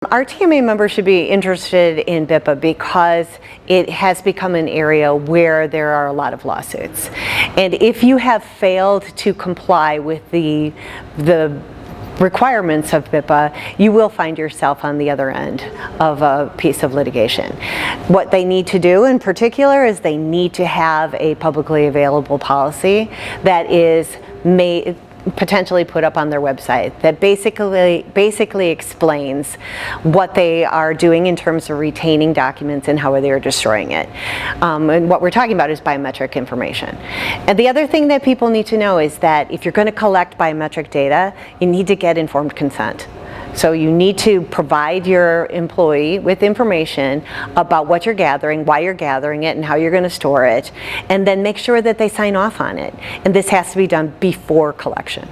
Our TMA members should be interested in BIPA because it has become an area where there are a lot of lawsuits. And if you have failed to comply with the requirements of BIPA, you will find yourself on the other end of a piece of litigation. What they need to do in particular is they need to have a publicly available policy that is potentially put up on their website that basically explains what they are doing in terms of retaining documents and how they are destroying it. And what we're talking about is biometric information. And the other thing that people need to know is that if you're going to collect biometric data, you need to get informed consent. So you need to provide your employee with information about what you're gathering, why you're gathering it, and how you're going to store it, and then make sure that they sign off on it. And this has to be done before collection.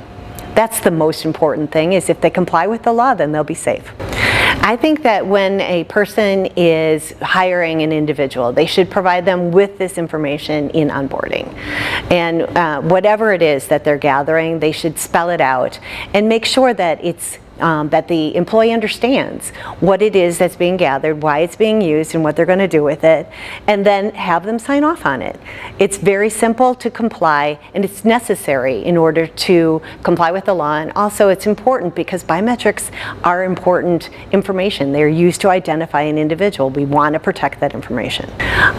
That's the most important thing, is if they comply with the law, then they'll be safe. I think that when a person is hiring an individual, they should provide them with this information in onboarding. And whatever it is that they're gathering, they should spell it out and make sure that it's that the employee understands what it is that's being gathered, why it's being used, and what they're going to do with it, and then have them sign off on it. It's very simple to comply, and it's necessary in order to comply with the law, and also it's important because biometrics are important information. They're used to identify an individual. We want to protect that information.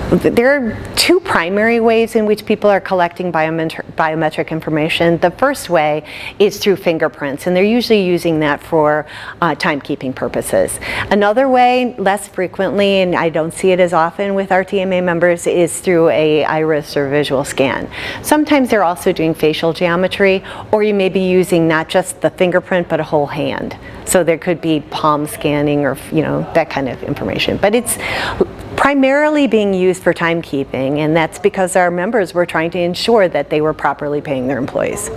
There are two primary ways in which people are collecting biometric information. The first way is through fingerprints, and they're usually using that for timekeeping purposes. Another way, less frequently, and I don't see it as often with our TMA members, is through a iris or visual scan. Sometimes they're also doing facial geometry, or you may be using not just the fingerprint but a whole hand. So there could be palm scanning or that kind of information. But it's primarily being used for timekeeping, and that's because our members were trying to ensure that they were properly paying their employees.